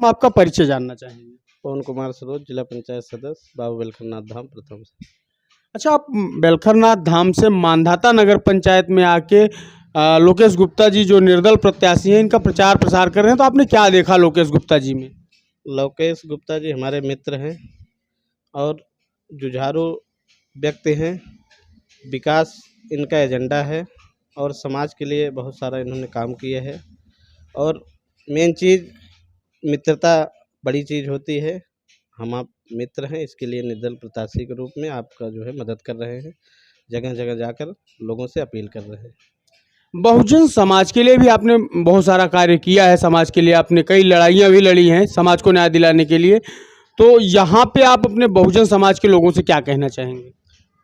हम आपका परिचय जानना चाहेंगे। पवन कुमार सरोज, जिला पंचायत सदस्य, बाबू बेलखरनाथ धाम प्रथम से। अच्छा, आप बेलखरनाथ धाम से मांधाता नगर पंचायत में आके लोकेश गुप्ता जी जो निर्दल प्रत्याशी हैं इनका प्रचार प्रसार कर रहे हैं, तो आपने क्या देखा लोकेश गुप्ता जी में? लोकेश गुप्ता जी हमारे मित्र हैं और जुझारू व्यक्ति हैं। विकास इनका एजेंडा है और समाज के लिए बहुत सारा इन्होंने काम किया है। और मेन चीज़ मित्रता बड़ी चीज़ होती है। हम आप मित्र हैं, इसके लिए निर्दल प्रत्याशी के रूप में आपका जो है मदद कर रहे हैं। जगह जगह जाकर लोगों से अपील कर रहे हैं। बहुजन समाज के लिए भी आपने बहुत सारा कार्य किया है, समाज के लिए आपने कई लड़ाइयाँ भी लड़ी हैं समाज को न्याय दिलाने के लिए। तो यहाँ पे आप अपने बहुजन समाज के लोगों से क्या कहना चाहेंगे?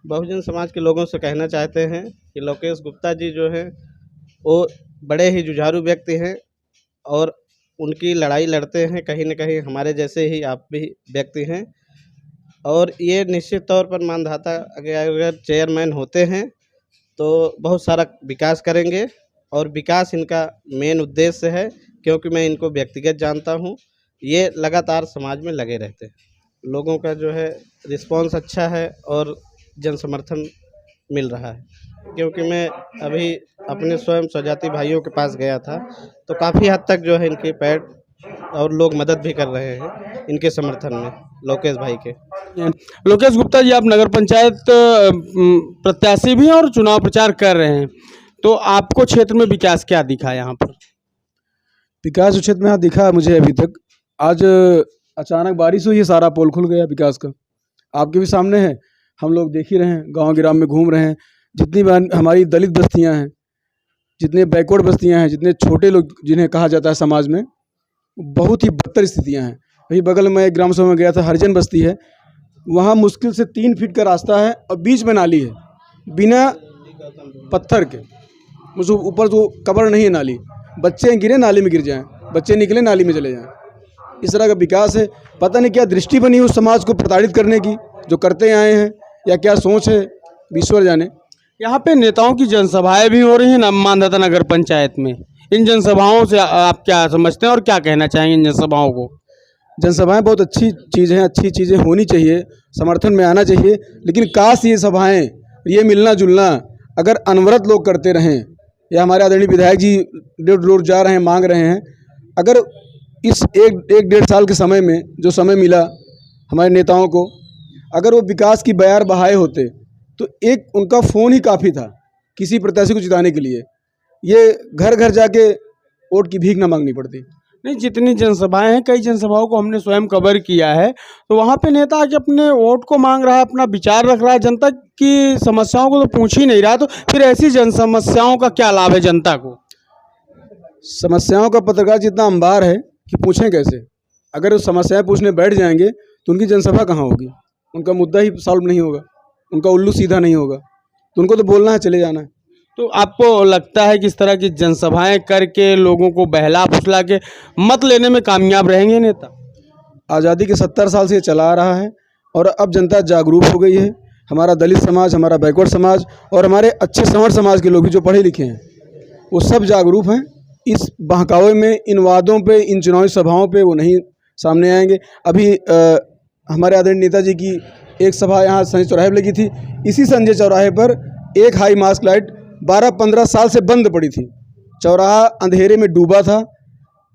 बहुजन समाज के लोगों से कहना चाहते हैं कि लोकेश गुप्ता जी जो हैं वो बड़े ही जुझारू व्यक्ति हैं और उनकी लड़ाई लड़ते हैं। कहीं न कहीं हमारे जैसे ही आप भी व्यक्ति हैं और ये निश्चित तौर पर मानधाता अगर चेयरमैन होते हैं तो बहुत सारा विकास करेंगे और विकास इनका मेन उद्देश्य है, क्योंकि मैं इनको व्यक्तिगत जानता हूँ। ये लगातार समाज में लगे रहते हैं। लोगों का जो है रिस्पॉन्स अच्छा है और जन समर्थन मिल रहा है, क्योंकि मैं अभी अपने स्वयं स्वजाति भाइयों के पास गया था तो काफ़ी हद तक जो है इनके पैर और लोग मदद भी कर रहे हैं इनके समर्थन में, लोकेश भाई के। लोकेश गुप्ता जी, आप नगर पंचायत प्रत्याशी भी हैं और चुनाव प्रचार कर रहे हैं, तो आपको क्षेत्र में विकास क्या दिखा यहाँ पर? विकास जो क्षेत्र में यहाँ दिखा है मुझे अभी तक, आज अचानक बारिश हुई है, सारा पोल खुल गया विकास का। आपके भी सामने है, हम लोग देख ही रहे हैं, गांव गिराम में घूम रहे हैं। जितनी हमारी दलित बस्तियां हैं, जितने बैकवर्ड बस्तियां हैं, जितने छोटे लोग जिन्हें कहा जाता है समाज में, बहुत ही बदतर स्थितियां हैं। वही बगल में एक ग्राम सभा में गया था, हरिजन बस्ती है, वहाँ मुश्किल से 3 फीट का रास्ता है और बीच में नाली है, बिना पत्थर के। मुझे ऊपर जो कबर नहीं है नाली, बच्चे गिरे नाली में गिर जाएं, बच्चे निकले नाली में चले जाएं। इस तरह का विकास है। पता नहीं क्या दृष्टि बनी उस समाज को प्रताड़ित करने की, जो करते आए हैं, या क्या सोच है, ईश्वर जाने। यहाँ पे नेताओं की जनसभाएं भी हो रही हैं मांधाता नगर पंचायत में। इन जनसभाओं से आप क्या समझते हैं और क्या कहना चाहेंगे इन जनसभाओं को? जनसभाएं बहुत अच्छी चीज़ हैं, अच्छी चीज़ें होनी चाहिए, समर्थन में आना चाहिए। लेकिन काश ये सभाएं, ये मिलना जुलना अगर अनवरत लोग करते रहें, या हमारे आदरणीय विधायक जी रोड जा रहे हैं, मांग रहे हैं, अगर इस एक डेढ़ साल के समय में जो समय मिला हमारे नेताओं को, अगर वो विकास की बयार बहाए होते तो एक उनका फ़ोन ही काफ़ी था किसी प्रत्याशी को जिताने के लिए। ये घर घर जाके वोट की भीख ना मांगनी पड़ती। नहीं, जितनी जनसभाएं हैं, कई जनसभाओं को हमने स्वयं कवर किया है, तो वहाँ पे नेता आके अपने वोट को मांग रहा है, अपना विचार रख रहा है, जनता की समस्याओं को तो पूछ ही नहीं रहा। तो फिर ऐसी जन समस्याओं का क्या लाभ है जनता को? समस्याओं का पत्रकार जितना अंबार है कि पूछें कैसे। अगर वो समस्याएं पूछने बैठ जाएंगे तो उनकी जनसभा कहाँ होगी, उनका मुद्दा ही सॉल्व नहीं होगा, उनका उल्लू सीधा नहीं होगा। तो उनको तो बोलना है, चले जाना है। तो आपको लगता है कि इस तरह की जनसभाएं करके लोगों को बहला फुसला के मत लेने में कामयाब रहेंगे नेता? आज़ादी के 70 साल से ये चला आ रहा है और अब जनता जागरूक हो गई है। हमारा दलित समाज, हमारा बैकवर्ड समाज और हमारे अच्छे संवर समाज के लोग भी जो पढ़े लिखे हैं, वो सब जागरूक हैं। इस बहकावे में, इन वादों पे, इन चुनावी सभाओं पे वो नहीं सामने आएंगे। अभी हमारे आदरणीय नेताजी की एक सभा यहाँ संजय चौराहे पर लगी थी। इसी संजय चौराहे पर एक हाई मास्क लाइट 12-15 साल से बंद पड़ी थी, चौराहा अंधेरे में डूबा था।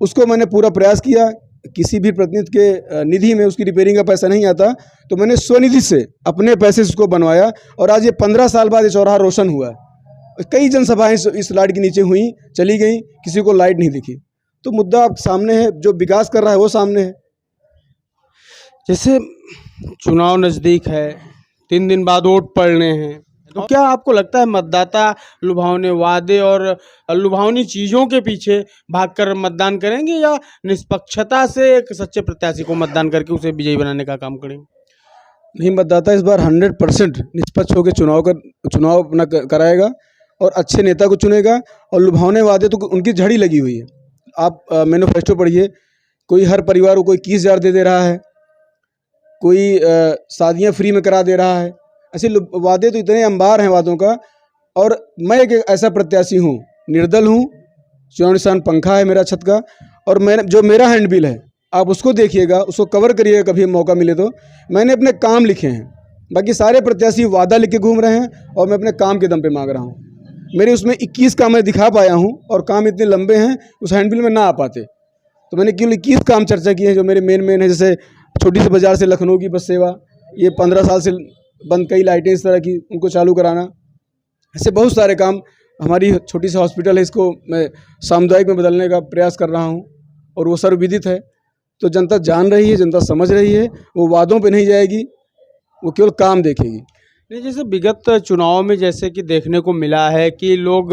उसको मैंने पूरा प्रयास किया, किसी भी प्रतिनिधि के निधि में उसकी रिपेयरिंग का पैसा नहीं आता, तो मैंने स्वनिधि से अपने पैसे से उसको बनवाया और आज ये 15 साल बाद ये चौराहा रोशन हुआ। कई जनसभाएं इस लाइट के नीचे हुई, चली गई, किसी को लाइट नहीं दिखी। तो मुद्दा सामने है, जो विकास कर रहा है वो सामने है। जैसे चुनाव नज़दीक है, 3 दिन बाद वोट पड़ने हैं, तो क्या आपको लगता है मतदाता लुभावने वादे और लुभावनी चीज़ों के पीछे भागकर मतदान करेंगे, या निष्पक्षता से एक सच्चे प्रत्याशी को मतदान करके उसे विजयी बनाने का काम करेंगे? नहीं, मतदाता इस बार 100% निष्पक्ष होकर चुनाव अपना कराएगा और अच्छे नेता को चुनेगा। और लुभावने वादे तो उनकी झड़ी लगी हुई है। आप मैनिफेस्टो पढ़िए, कोई हर परिवार को कोई 21,000 दे रहा है, कोई शादियाँ फ्री में करा दे रहा है। ऐसे वादे तो इतने अंबार हैं वादों का। और मैं एक ऐसा प्रत्याशी हूँ, निर्दल हूँ, चुनाव निशान पंखा है मेरा छत का, और मैंने जो मेरा हैंडबिल है आप उसको देखिएगा, उसको कवर करिएगा कभी मौका मिले तो। मैंने अपने काम लिखे हैं, बाकी सारे प्रत्याशी वादा लिख के घूम रहे हैं और मैं अपने काम के दम पे मांग रहा हूँ। मेरे उसमें 21 काम मैं दिखा पाया हूँ और काम इतने लंबे हैं उस हैंडबिल में ना आ पाते। तो मैंने केवल 21 काम चर्चा किए हैं जो मेरे मेन है, जैसे छोटी सी बाज़ार से लखनऊ की बस सेवा, ये 15 साल से बंद कई लाइटें इस तरह की, उनको चालू कराना। ऐसे बहुत सारे काम, हमारी छोटी सी हॉस्पिटल है, इसको मैं सामुदायिक में बदलने का प्रयास कर रहा हूँ और वो सर्वविदित है। तो जनता जान रही है, जनता समझ रही है, वो वादों पे नहीं जाएगी, वो केवल काम देखेगी। नहीं, जैसे विगत चुनाव में जैसे कि देखने को मिला है कि लोग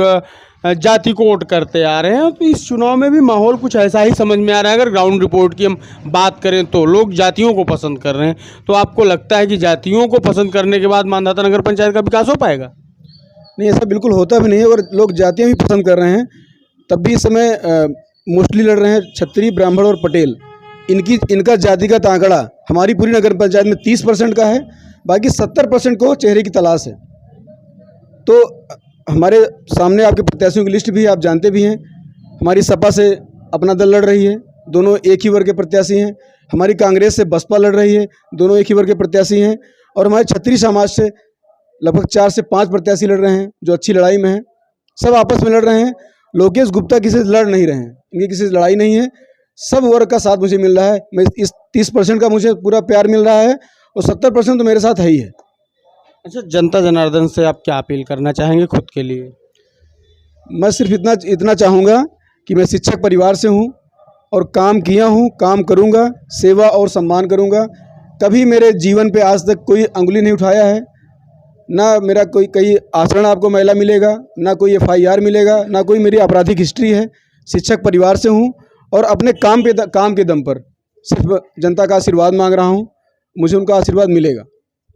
जाति को वोट करते आ रहे हैं, तो इस चुनाव में भी माहौल कुछ ऐसा ही समझ में आ रहा है। अगर ग्राउंड रिपोर्ट की हम बात करें तो लोग जातियों को पसंद कर रहे हैं, तो आपको लगता है कि जातियों को पसंद करने के बाद मानधाता नगर पंचायत का विकास हो पाएगा? नहीं, ऐसा बिल्कुल होता भी नहीं है। और लोग जातियाँ भी पसंद कर रहे हैं, तब भी इस समय मोस्टली लड़ रहे हैं क्षत्रिय, ब्राह्मण और पटेल। इनका जातिगत आंकड़ा हमारी पूरी नगर पंचायत में 30% का है, बाकी 70% को चेहरे की तलाश है। तो हमारे सामने आपके प्रत्याशियों की लिस्ट भी आप जानते भी हैं। हमारी सपा से अपना दल लड़ रही है, दोनों एक ही वर्ग के प्रत्याशी हैं। हमारी कांग्रेस से बसपा लड़ रही है, दोनों एक ही वर्ग के प्रत्याशी हैं। और हमारे क्षत्रिय समाज से लगभग 4 से 5 प्रत्याशी लड़ रहे हैं जो अच्छी लड़ाई में हैं। सब आपस में लड़ रहे हैं। लोकेश गुप्ता किसी से लड़ नहीं रहे हैं, इनकी किसी से लड़ाई नहीं है। सब वर्ग का साथ मुझे मिल रहा है। मैं इस 30% का मुझे पूरा प्यार मिल रहा है और 70% तो मेरे साथ है ही है। अच्छा, जनता जनार्दन से आप क्या अपील करना चाहेंगे खुद के लिए? मैं सिर्फ इतना चाहूँगा कि मैं शिक्षक परिवार से हूँ और काम किया हूँ, काम करूँगा, सेवा और सम्मान करूँगा। कभी मेरे जीवन पे आज तक कोई अंगुली नहीं उठाया है, ना मेरा कई आचरण आपको महिला मिलेगा, ना कोई FIR मिलेगा, ना कोई मेरी आपराधिक हिस्ट्री है। शिक्षक परिवार से हूँ और अपने काम के दम पर सिर्फ जनता का आशीर्वाद मांग रहा हूँ। मुझे उनका आशीर्वाद मिलेगा।